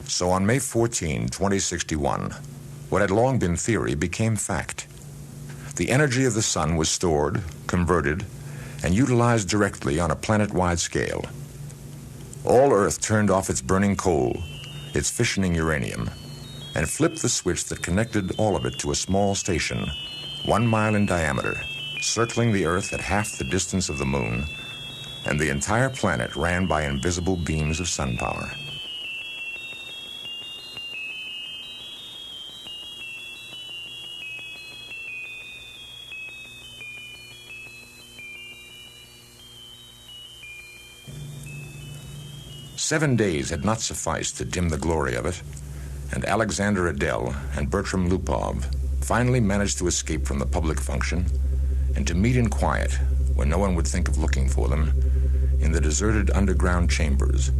So on May 14, 2061, what had long been theory became fact. The energy of the sun was stored, converted, and utilized directly on a planet-wide scale. All Earth turned off its burning coal, its fissioning uranium, and flipped the switch that connected all of it to a small station, 1 mile in diameter, circling the Earth at half the distance of the moon, and the entire planet ran by invisible beams of sun power. Seven days had not sufficed to dim the glory of it, and Alexander Adel and Bertram Lupov finally managed to escape from the public function and to meet in quiet, where no one would think of looking for them, in the deserted underground chambers,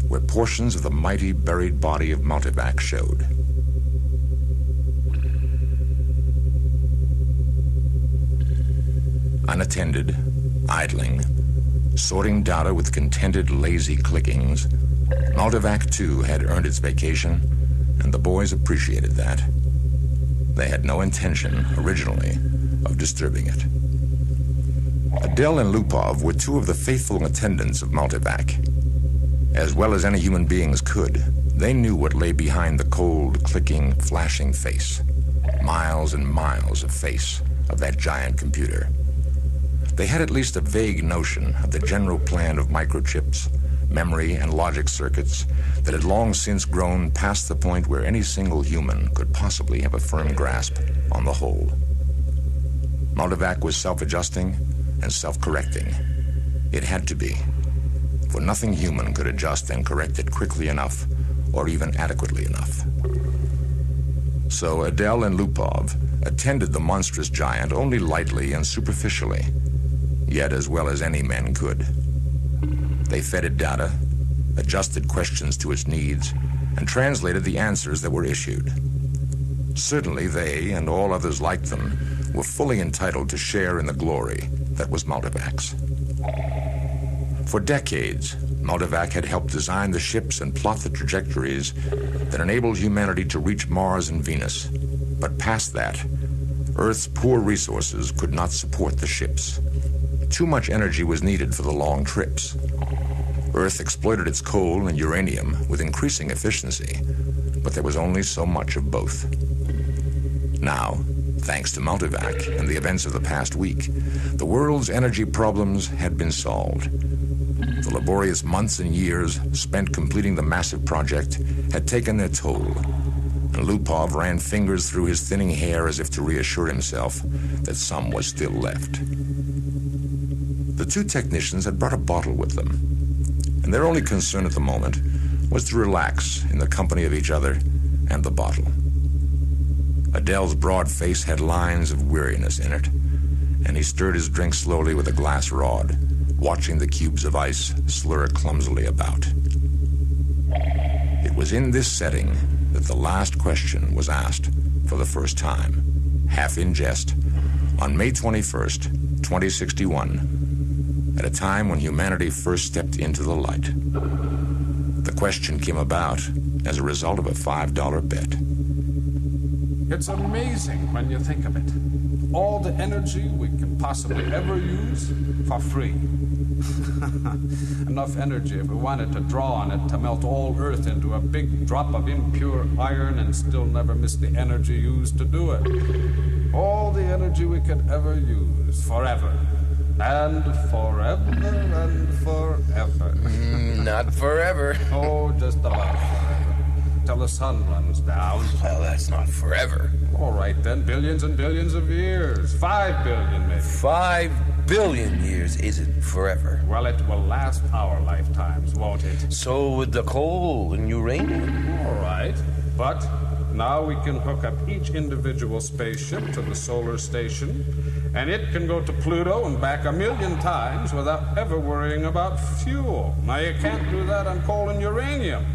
where portions of the mighty buried body of Multivac showed. Unattended, idling, sorting data with contented, lazy clickings, Multivac 2 had earned its vacation, and the boys appreciated that. They had no intention, originally, of disturbing it. Adele and Lupov were two of the faithful attendants of Multivac. As well as any human beings could, they knew what lay behind the cold, clicking, flashing face. Miles and miles of face of that giant computer. They had at least a vague notion of the general plan of microchips, memory, and logic circuits that had long since grown past the point where any single human could possibly have a firm grasp on the whole. Multivac was self-adjusting and self-correcting. It had to be, for nothing human could adjust and correct it quickly enough or even adequately enough. So Adele and Lupov attended the monstrous giant only lightly and superficially, yet as well as any men could. They fed it data, adjusted questions to its needs, and translated the answers that were issued. Certainly they, and all others like them, were fully entitled to share in the glory that was Multivac's. For decades, Multivac had helped design the ships and plot the trajectories that enabled humanity to reach Mars and Venus. But past that, Earth's poor resources could not support the ships. Too much energy was needed for the long trips. Earth exploited its coal and uranium with increasing efficiency, but there was only so much of both. Now, thanks to Multivac and the events of the past week, the world's energy problems had been solved. The laborious months and years spent completing the massive project had taken their toll, and Lupov ran fingers through his thinning hair as if to reassure himself that some was still left. The two technicians had brought a bottle with them, and their only concern at the moment was to relax in the company of each other and the bottle. Adele's broad face had lines of weariness in it, and he stirred his drink slowly with a glass rod, watching the cubes of ice slur clumsily about. It was in this setting that the last question was asked for the first time, half in jest, on May 21st, 2061, at a time when humanity first stepped into the light. The question came about as a result of a $5 bet. It's amazing when you think of it. All the energy we can possibly ever use for free. Enough energy if we wanted to draw on it to melt all Earth into a big drop of impure iron and still never miss the energy used to do it. All the energy we could ever use, forever. And forever and forever. Not forever. Oh, just about forever. Till the sun runs down. Well, that's not forever. All right, then. Billions and billions of years. 5 billion, maybe. 5 billion years isn't forever. Well, it will last our lifetimes, won't it? So would the coal and uranium. All right. But now we can hook up each individual spaceship to the solar station, and it can go to Pluto and back 1,000,000 times without ever worrying about fuel. Now, you can't do that on coal and uranium.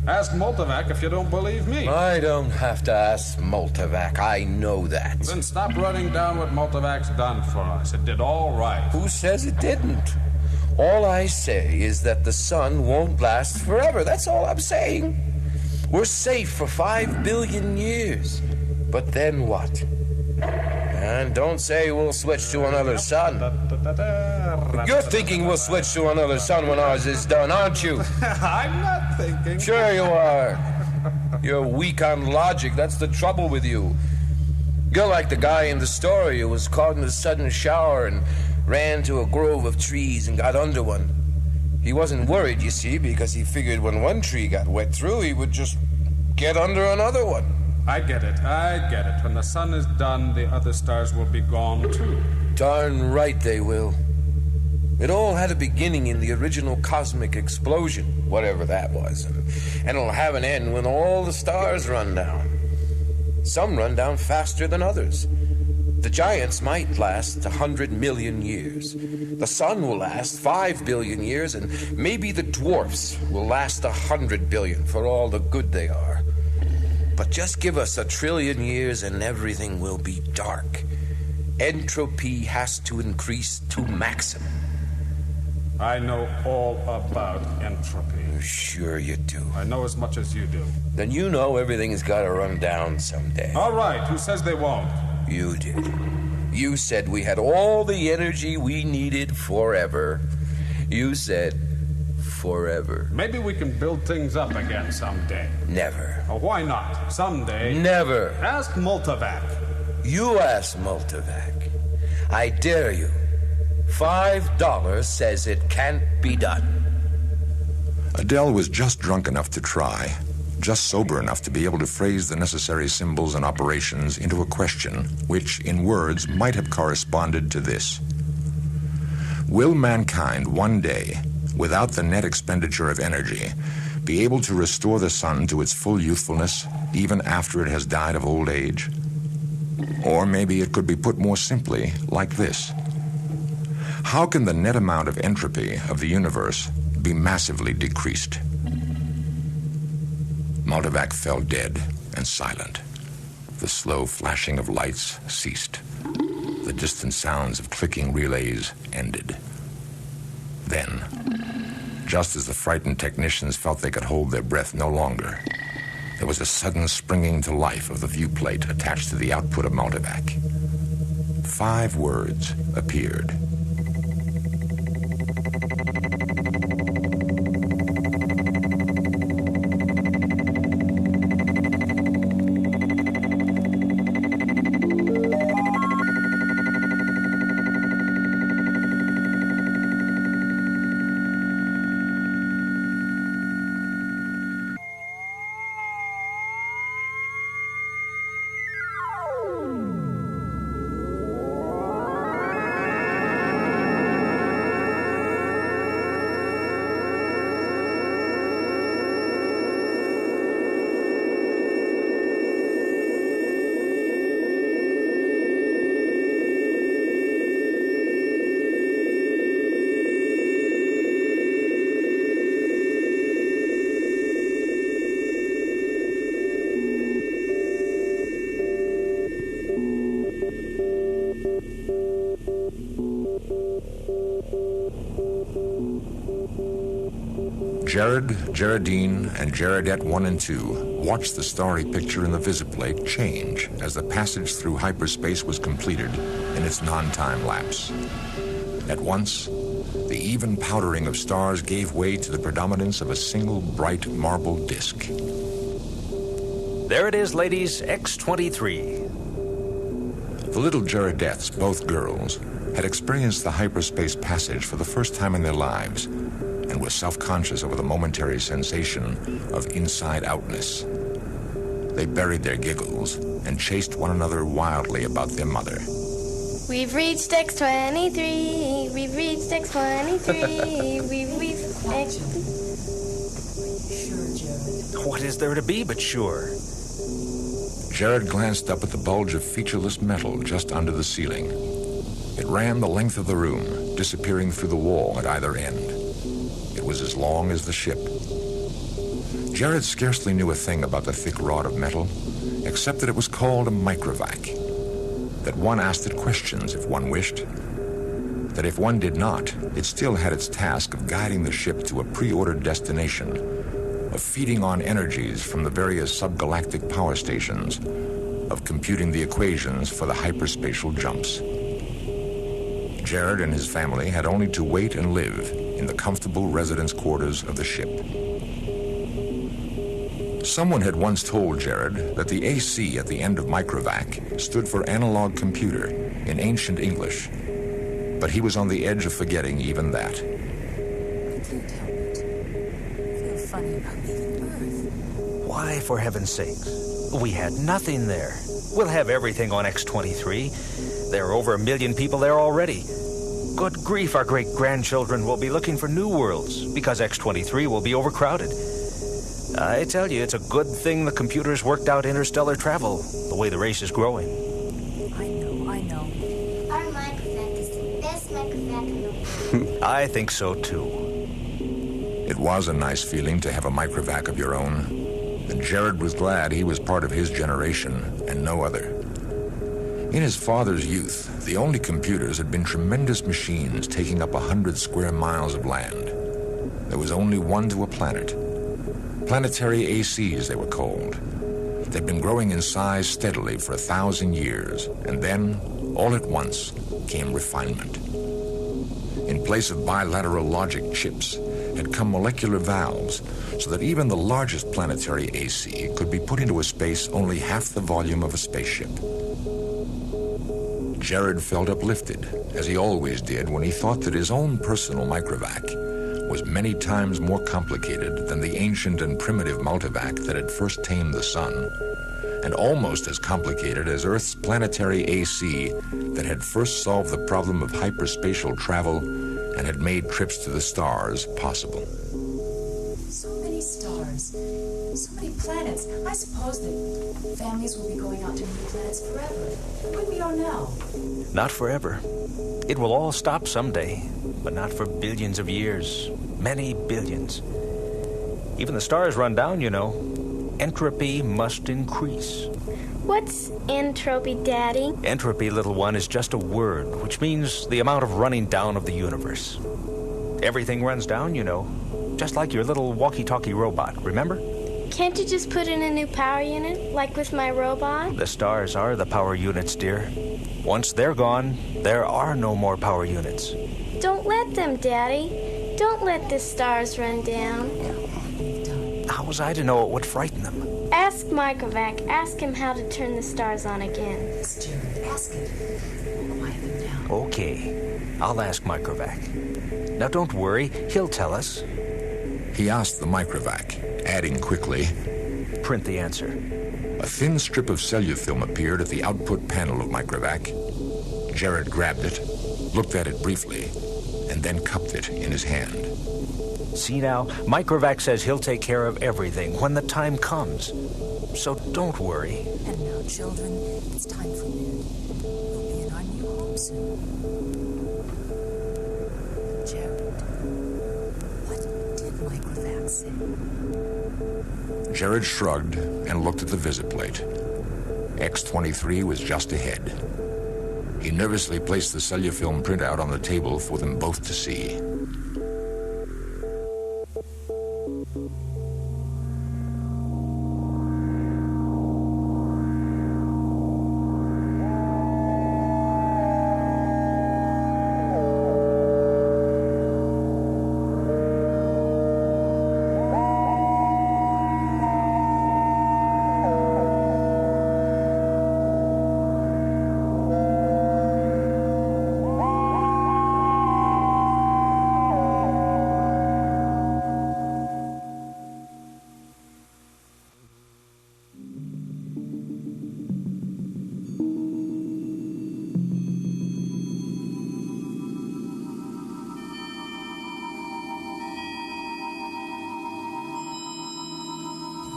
Ask Multivac if you don't believe me. I don't have to ask Multivac. I know that. Then stop running down what Multivac's done for us. It did all right. Who says it didn't? All I say is that the sun won't last forever. That's all I'm saying. We're safe for 5 billion years. But then what? And don't say we'll switch to another sun. You're thinking we'll switch to another sun when ours is done, aren't you? I'm not thinking. Sure you are. You're weak on logic. That's the trouble with you. You're like the guy in the story who was caught in a sudden shower and ran to a grove of trees and got under one. He wasn't worried, you see, because he figured when one tree got wet through, he would just get under another one. I get it. When the sun is done, the other stars will be gone too. Darn right they will. It all had a beginning in the original cosmic explosion, whatever that was, and it'll have an end when all the stars run down. Some run down faster than others. The giants might last 100 million years. The sun will last 5 billion years, and maybe the dwarfs will last 100 billion for all the good they are. But just give us 1 trillion years and everything will be dark. Entropy has to increase to maximum. I know all about entropy. Sure you do. I know as much as you do. Then you know everything's got to run down someday. All right, who says they won't? You did. You said we had all the energy we needed forever. You said forever. Maybe we can build things up again someday. Never. Oh, why not? Someday. Never. Ask Multivac. You ask Multivac. I dare you. $5 says it can't be done. Adele was just drunk enough to try, just sober enough to be able to phrase the necessary symbols and operations into a question which, in words, might have corresponded to this. Will mankind one day, without the net expenditure of energy, be able to restore the sun to its full youthfulness, even after it has died of old age? Or maybe it could be put more simply, like this. How can the net amount of entropy of the universe be massively decreased? Multivac fell dead and silent. The slow flashing of lights ceased. The distant sounds of clicking relays ended. Then, just as the frightened technicians felt they could hold their breath no longer, there was a sudden springing to life of the viewplate attached to the output of Multivac. 5 words appeared. Jared, Geraldine, and Gerardette 1 and 2 watched the starry picture in the visiplate change as the passage through hyperspace was completed in its non-time lapse. At once, the even powdering of stars gave way to the predominance of a single bright marble disk. There it is, ladies, X-23. The little Geradettes, both girls, had experienced the hyperspace passage for the first time in their lives and were self-conscious over the momentary sensation of inside-outness. They buried their giggles and chased one another wildly about their mother. We've reached X23. We've reached X23. We've reached X. What is there to be but sure? Jared glanced up at the bulge of featureless metal just under the ceiling. It ran the length of the room, disappearing through the wall at either end. It was as long as the ship. Jared scarcely knew a thing about the thick rod of metal, except that it was called a microvac, that one asked it questions if one wished, that if one did not, it still had its task of guiding the ship to a pre-ordered destination, of feeding on energies from the various subgalactic power stations, of computing the equations for the hyperspatial jumps. Jared and his family had only to wait and live in the comfortable residence quarters of the ship. Someone had once told Jared that the AC at the end of microvac stood for analog computer in ancient English, but he was on the edge of forgetting even that. I can't help it. I feel funny about leaving Earth. Why, for heaven's sakes? We had nothing there. We'll have everything on X-23. There are over 1 million people there already. Good grief, our great-grandchildren will be looking for new worlds because X-23 will be overcrowded. I tell you, it's a good thing the computers worked out interstellar travel, the way the race is growing. I know. Our microvac is the best microvac in the world. I think so, too. It was a nice feeling to have a microvac of your own, and Jared was glad he was part of his generation and no other. In his father's youth, the only computers had been tremendous machines taking up 100 square miles of land. There was only one to a planet. Planetary ACs, they were called. They'd been growing in size steadily for 1,000 years, and then, all at once, came refinement. In place of bilateral logic chips, had come molecular valves, so that even the largest planetary AC could be put into a space only half the volume of a spaceship. Jared felt uplifted, as he always did when he thought that his own personal microvac was many times more complicated than the ancient and primitive multivac that had first tamed the sun, and almost as complicated as Earth's planetary AC that had first solved the problem of hyperspatial travel and had made trips to the stars possible. So many stars, so many planets. I suppose that families will be going out to new planets forever. When we are now. Not forever. It will all stop someday, but not for billions of years. Many billions. Even the stars run down, you know. Entropy must increase. What's entropy, Daddy? Entropy, little one, is just a word, which means the amount of running down of the universe. Everything runs down, you know. Just like your little walkie-talkie robot, remember? Can't you just put in a new power unit, like with my robot? The stars are the power units, dear. Once they're gone, there are no more power units. Don't let them, Daddy. Don't let the stars run down. How was I to know it would frighten them? Ask Microvac. Ask him how to turn the stars on again. Yes, Jared, ask it. Quiet them down. Okay, I'll ask Microvac. Now don't worry, he'll tell us. He asked the microvac, adding quickly, Print the answer. a thin strip of cellular film appeared at the output panel of microvac. Jared grabbed it, looked at it briefly, and then cupped it in his hand. See now, Microvac says he'll take care of everything when the time comes. So don't worry. And now, children, it's time for bed. We'll be in our new home soon. Jared, what did Microvac say? Jared shrugged and looked at the visit plate. X-23 was just ahead. He nervously placed the cellular film printout on the table for them both to see.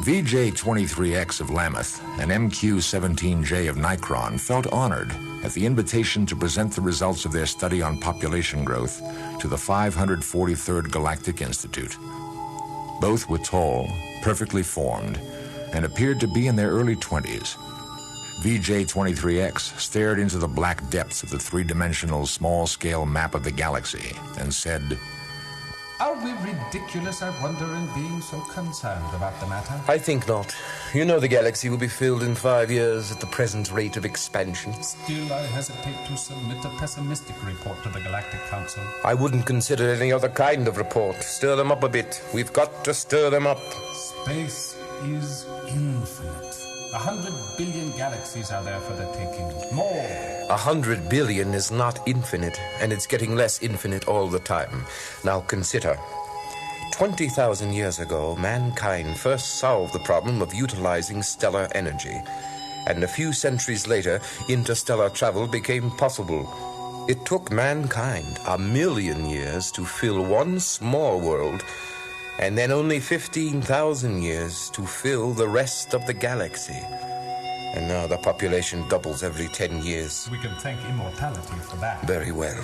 VJ-23X of Lammoth and MQ-17J of Nikron felt honored at the invitation to present the results of their study on population growth to the 543rd Galactic Institute. Both were tall, perfectly formed, and appeared to be in their early 20s. VJ-23X stared into the black depths of the three-dimensional small-scale map of the galaxy and said, Are we ridiculous, I wonder, in being so concerned about the matter? I think not. You know the galaxy will be filled in 5 years at the present rate of expansion. Still, I hesitate to submit a pessimistic report to the Galactic Council. I wouldn't consider any other kind of report. Stir them up a bit. We've got to stir them up. Space is infinite. 100 billion galaxies are there for the taking. More. 100 billion is not infinite, and it's getting less infinite all the time. Now consider. 20,000 years ago, mankind first solved the problem of utilizing stellar energy. And a few centuries later, interstellar travel became possible. It took mankind 1 million years to fill one small world, and then only 15,000 years to fill the rest of the galaxy. And now the population doubles every 10 years. We can thank immortality for that. Very well.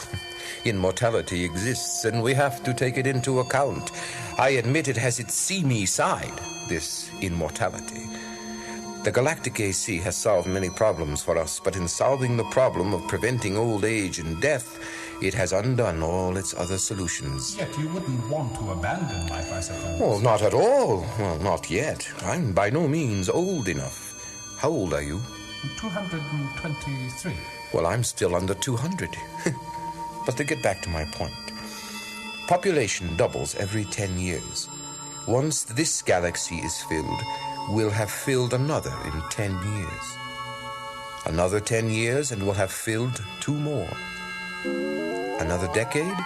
Immortality exists, and we have to take it into account. I admit it has its seamy side, this immortality. The Galactic AC has solved many problems for us, but in solving the problem of preventing old age and death, it has undone all its other solutions. Yet you wouldn't want to abandon life, I suppose. Oh, not at all. Well, not yet. I'm by no means old enough. How old are you? 223. Well, I'm still under 200. But to get back to my point, population doubles every 10 years. Once this galaxy is filled, we'll have filled another in 10 years. Another 10 years, and we'll have filled 2 more. Another decade,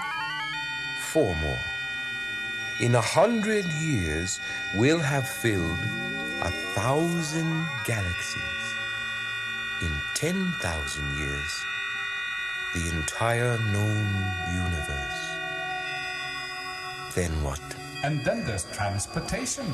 4 more. In 100 years, we'll have filled 1,000 galaxies. In 10,000 years, the entire known universe. Then what? And then there's transportation.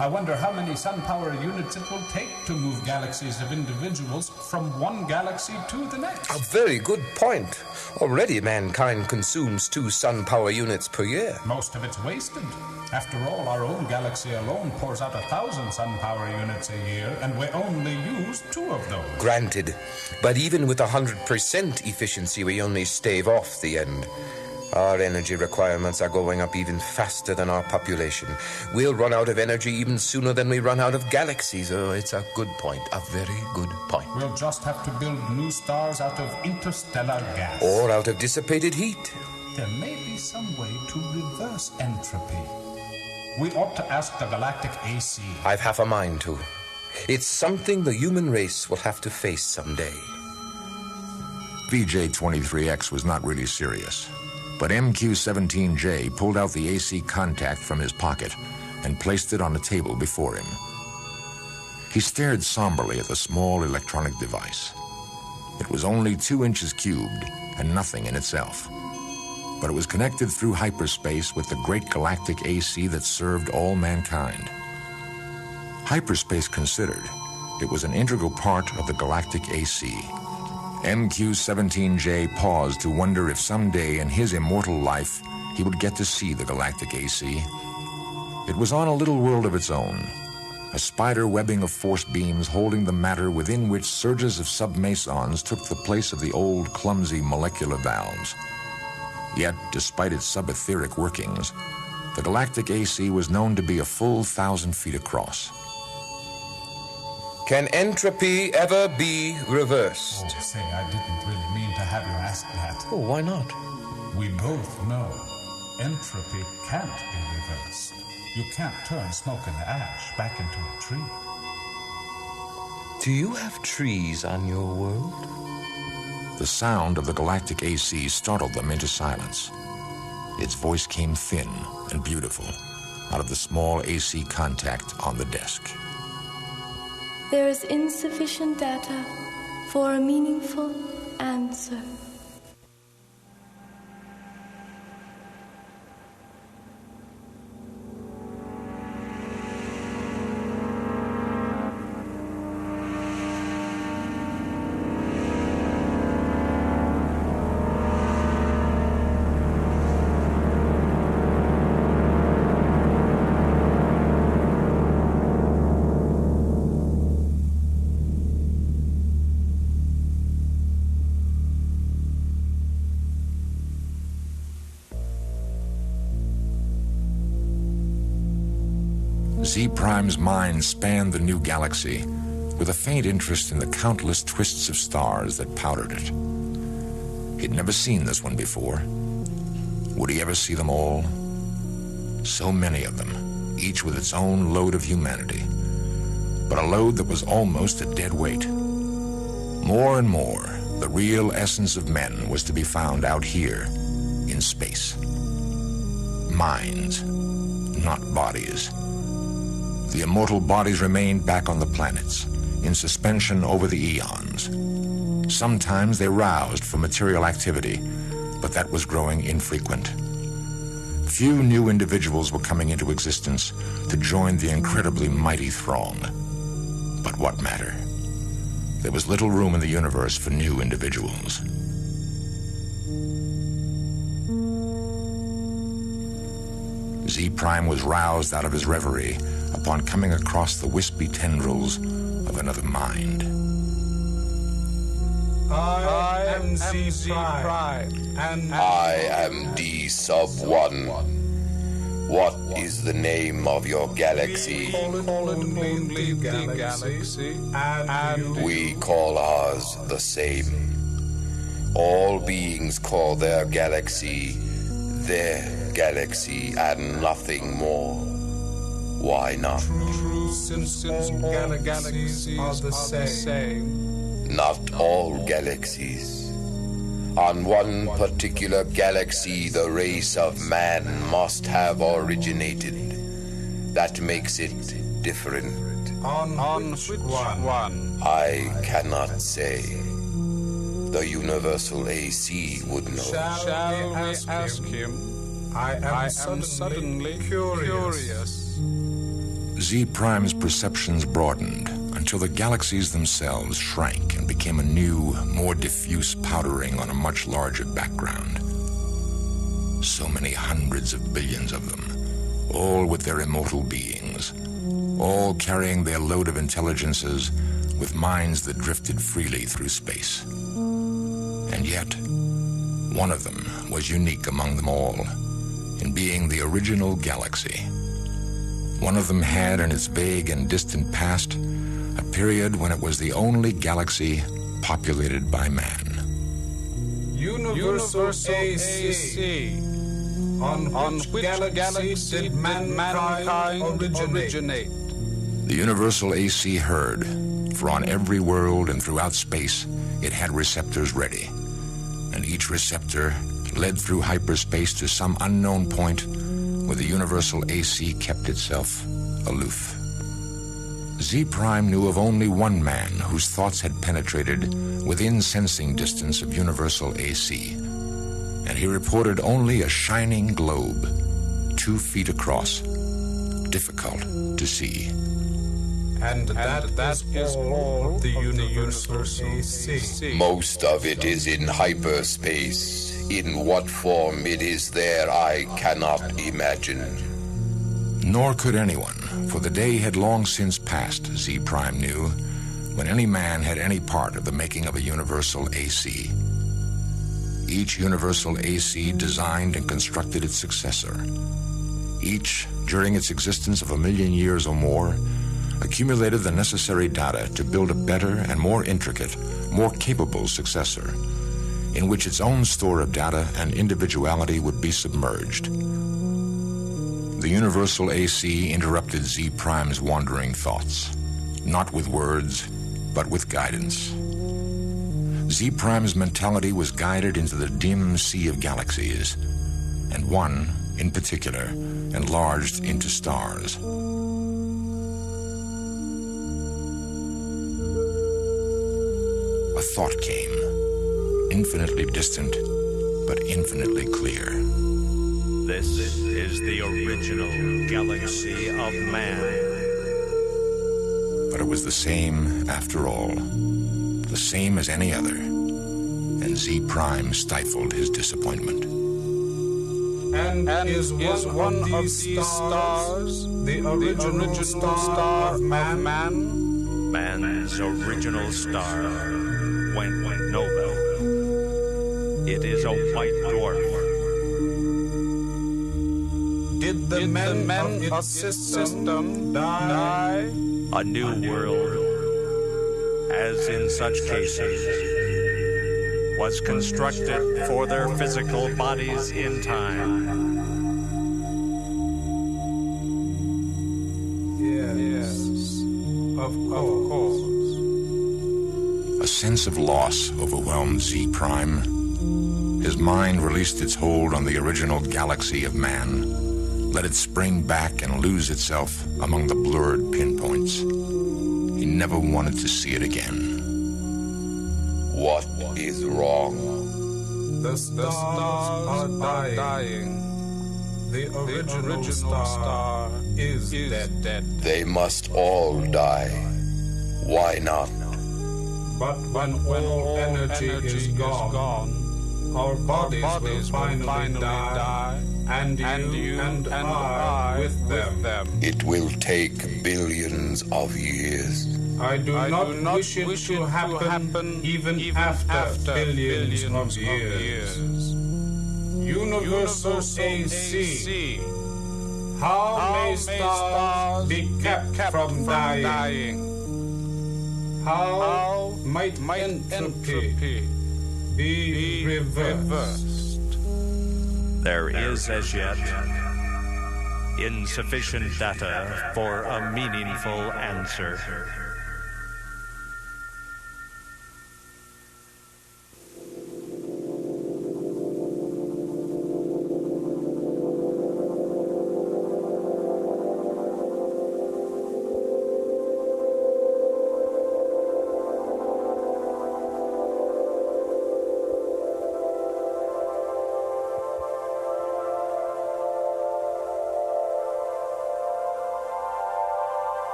I wonder how many sun power units it will take to move galaxies of individuals from one galaxy to the next. A very good point. Already mankind consumes 2 sun power units per year. Most of it's wasted. After all, our own galaxy alone pours out 1,000 sun power units a year, and we only use 2 of those. Granted. But even with 100% efficiency, we only stave off the end. Our energy requirements are going up even faster than our population. We'll run out of energy even sooner than we run out of galaxies. Oh, it's a good point. A very good point. We'll just have to build new stars out of interstellar gas. Or out of dissipated heat. There may be some way to reverse entropy. We ought to ask the Galactic AC. I've half a mind to. It's something the human race will have to face someday. VJ-23X was not really serious. But MQ-17J pulled out the AC contact from his pocket and placed it on a table before him. He stared somberly at the small electronic device. It was only 2 inches cubed and nothing in itself. But it was connected through hyperspace with the great galactic AC that served all mankind. Hyperspace considered, it was an integral part of the galactic AC. MQ-17J paused to wonder if someday in his immortal life he would get to see the galactic AC. It was on a little world of its own, a spider webbing of force beams holding the matter within which surges of submesons took the place of the old clumsy molecular valves. Yet, despite its subetheric workings, the galactic AC was known to be a full 1,000 feet across. Can entropy ever be reversed? Oh, say, I didn't really mean to have you ask that. Oh, why not? We both know entropy can't be reversed. You can't turn smoke and ash back into a tree. Do you have trees on your world? The sound of the galactic AC startled them into silence. Its voice came thin and beautiful out of the small AC contact on the desk. There is insufficient data for a meaningful answer. Z Prime's mind spanned the new galaxy with a faint interest in the countless twists of stars that powdered it. He'd never seen this one before. Would he ever see them all? So many of them, each with its own load of humanity, but a load that was almost a dead weight. More and more, the real essence of men was to be found out here in space. Minds, not bodies. The immortal bodies remained back on the planets, in suspension over the eons. Sometimes they roused for material activity, but that was growing infrequent. Few new individuals were coming into existence to join the incredibly mighty throng. But what matter? There was little room in the universe for new individuals. Z Prime was roused out of his reverie upon coming across the wispy tendrils of another mind. I am Z Prime, and I am D sub 1. What is the name of your galaxy? call it only the galaxy, and We call ours the same. All beings call their galaxy, and nothing more. Why not? true, since all galaxies are the same. Not all galaxies. On one particular galaxy, the race of man must have originated. That makes it different. On which one? I cannot say. The Universal AC would know. Shall we ask him? I am suddenly curious. Z Prime's perceptions broadened until the galaxies themselves shrank and became a new, more diffuse powdering on a much larger background. So many hundreds of billions of them, all with their immortal beings, all carrying their load of intelligences with minds that drifted freely through space. And yet, one of them was unique among them all in being the original galaxy. One of them had in its vague and distant past a period when it was the only galaxy populated by man. Universal AC. On which galaxy did mankind originate? The Universal AC heard, for on every world and throughout space, it had receptors ready. And each receptor led through hyperspace to some unknown point where the Universal AC kept itself aloof. Z Prime knew of only one man whose thoughts had penetrated within sensing distance of Universal AC, and he reported only a shining globe, 2 feet across, difficult to see. And that is all of the Universal AC. Most of it is in hyperspace. In what form it is there, I cannot imagine. Nor could anyone, for the day had long since passed, Z Prime knew, when any man had any part of the making of a Universal AC. Each Universal AC designed and constructed its successor. Each, during its existence of 1,000,000 years or more, accumulated the necessary data to build a better and more intricate, more capable successor, in which its own store of data and individuality would be submerged. The Universal AC interrupted Z Prime's wandering thoughts, not with words, but with guidance. Z Prime's mentality was guided into the dim sea of galaxies, and one, in particular, enlarged into stars. A thought came, infinitely distant, but infinitely clear. This is the original galaxy of man. But it was the same after all, the same as any other, and Z Prime stifled his disappointment. And is one of these stars the original star of man? Man's original star went nova. It is a white dwarf. Did the men of its system die? A new world, as in such cases, was constructed for their physical bodies in time. Yes, of course. A sense of loss overwhelmed Z Prime. His mind released its hold on the original galaxy of man, let it spring back and lose itself among the blurred pinpoints. He never wanted to see it again. What is wrong? The stars are dying. The original star is dead. They must all die. Why not? But when all energy is gone, our bodies will finally die, and you and I with them. It will take billions of years. I do not wish it to happen even after billions of years. Universal AC. How may stars be kept from dying? How might entropy be reversed? There is as yet insufficient data for a meaningful answer.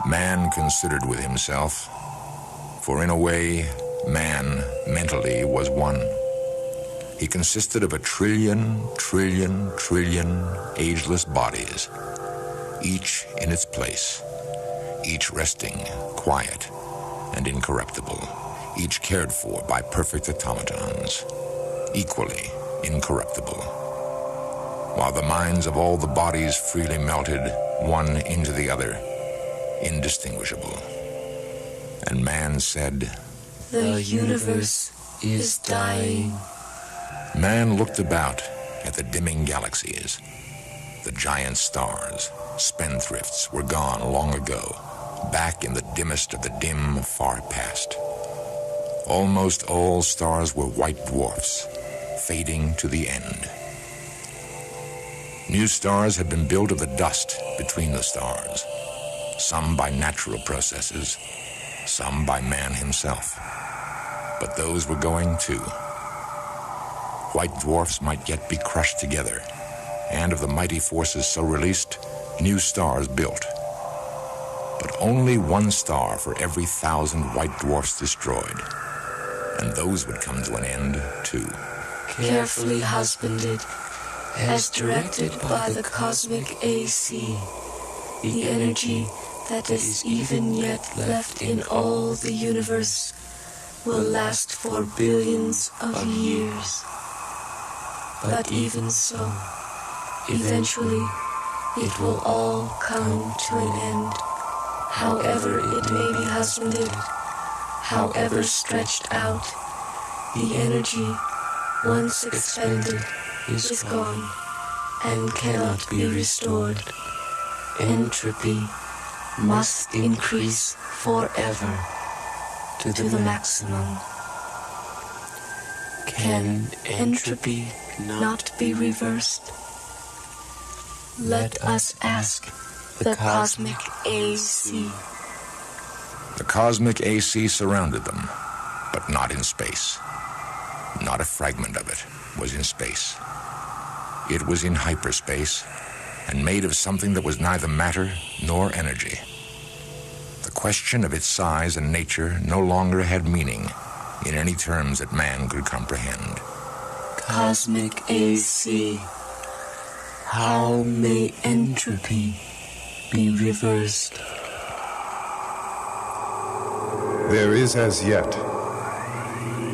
Man considered with himself, for in a way, man mentally was one. He consisted of a trillion ageless bodies, each in its place, each resting, quiet, and incorruptible, each cared for by perfect automatons, equally incorruptible. While the minds of all the bodies freely melted, one into the other, indistinguishable. And man said, "The universe is dying." Man looked about at the dimming galaxies. The giant stars, spendthrifts, were gone long ago, back in the dimmest of the dim far past. Almost all stars were white dwarfs, fading to the end. New stars had been built of the dust between the stars, some by natural processes, some by man himself. But those were going too. White dwarfs might yet be crushed together, and of the mighty forces so released, new stars built. But only one star for every 1,000 white dwarfs destroyed, and those would come to an end too. Carefully husbanded, as directed by the cosmic AC, the energy that is even yet left in all the universe will last for billions of years. But even so, eventually it will all come to an end. However it may be husbanded, however stretched out, the energy, once expended, is gone and cannot be restored. Entropy must increase forever to the maximum. Can entropy not be reversed? Let us ask the cosmic AC. The cosmic AC surrounded them, but not in space. Not a fragment of it was in space. It was in hyperspace and made of something that was neither matter nor energy. The question of its size and nature no longer had meaning in any terms that man could comprehend. Cosmic AC. How may entropy be reversed? There is as yet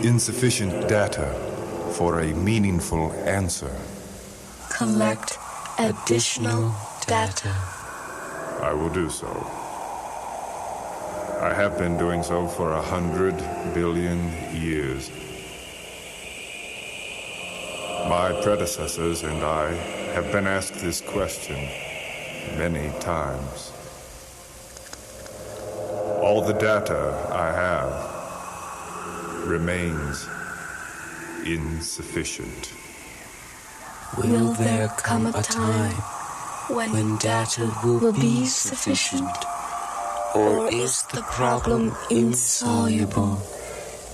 insufficient data for a meaningful answer. Collect additional data. I will do so. I have been doing so for 100 billion years. My predecessors and I have been asked this question many times. All the data I have remains insufficient. Will there come a time when data will be sufficient? Or is the problem insoluble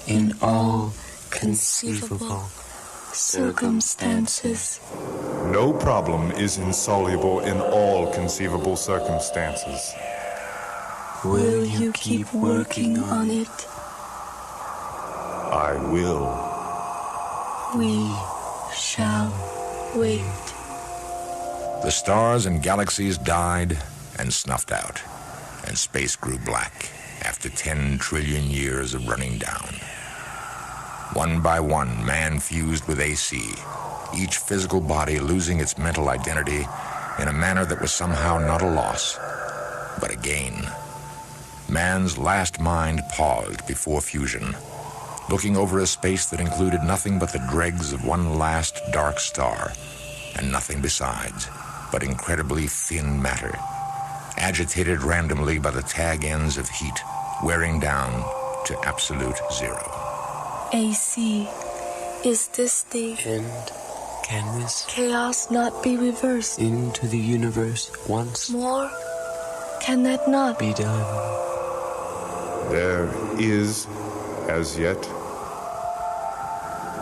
in all conceivable circumstances? No problem is insoluble in all conceivable circumstances. Will you keep working on it? I will. We shall wait. The stars and galaxies died and snuffed out, and space grew black after 10 trillion years of running down. One by one, man fused with AC, each physical body losing its mental identity in a manner that was somehow not a loss, but a gain. Man's last mind paused before fusion, looking over a space that included nothing but the dregs of one last dark star, and nothing besides but incredibly thin matter, agitated randomly by the tag ends of heat, wearing down to absolute zero. AC, is this the end? Can this chaos not be reversed into the universe once more? Can that not be done? There is, as yet,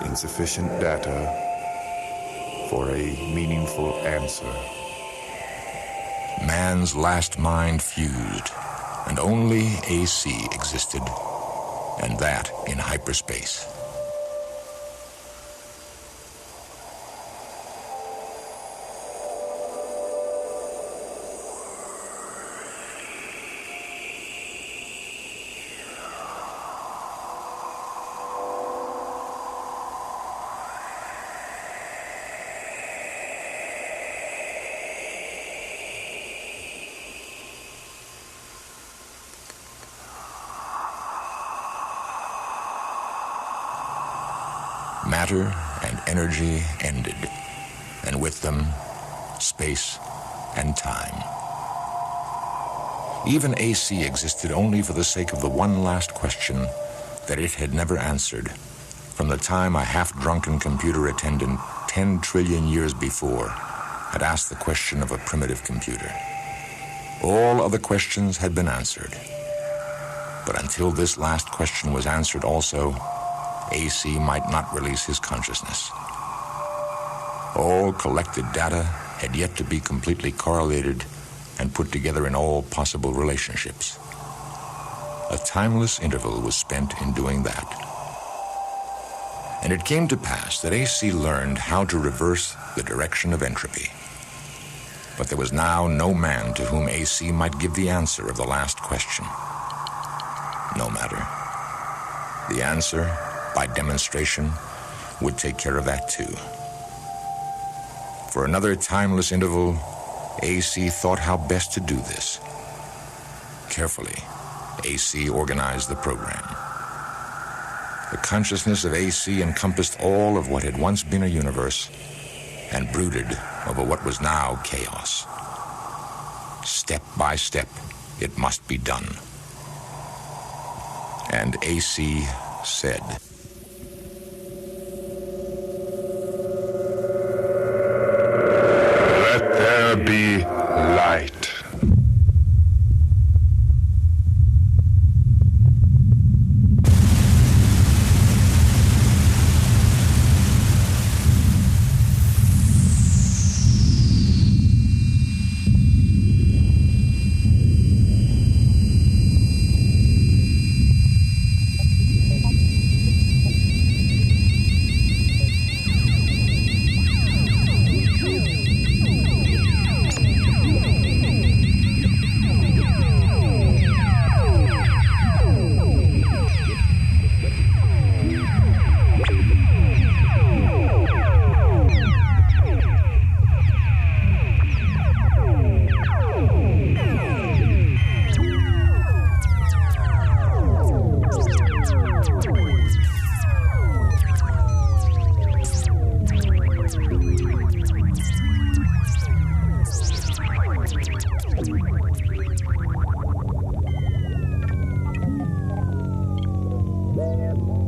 insufficient data for a meaningful answer. Man's last mind fused, and only AC existed, and that in hyperspace. Matter and energy ended, and with them, space and time. Even AC existed only for the sake of the one last question that it had never answered from the time a half-drunken computer attendant 10 trillion years before had asked the question of a primitive computer. All other questions had been answered, but until this last question was answered also, AC might not release his consciousness. All collected data had yet to be completely correlated and put together in all possible relationships. A timeless interval was spent in doing that. And it came to pass that AC learned how to reverse the direction of entropy. But there was now no man to whom AC might give the answer of the last question. No matter. The answer, by demonstration, would take care of that too. For another timeless interval, AC thought how best to do this. Carefully, AC organized the program. The consciousness of AC encompassed all of what had once been a universe and brooded over what was now chaos. Step by step, it must be done. And AC said, "Let there be light." more.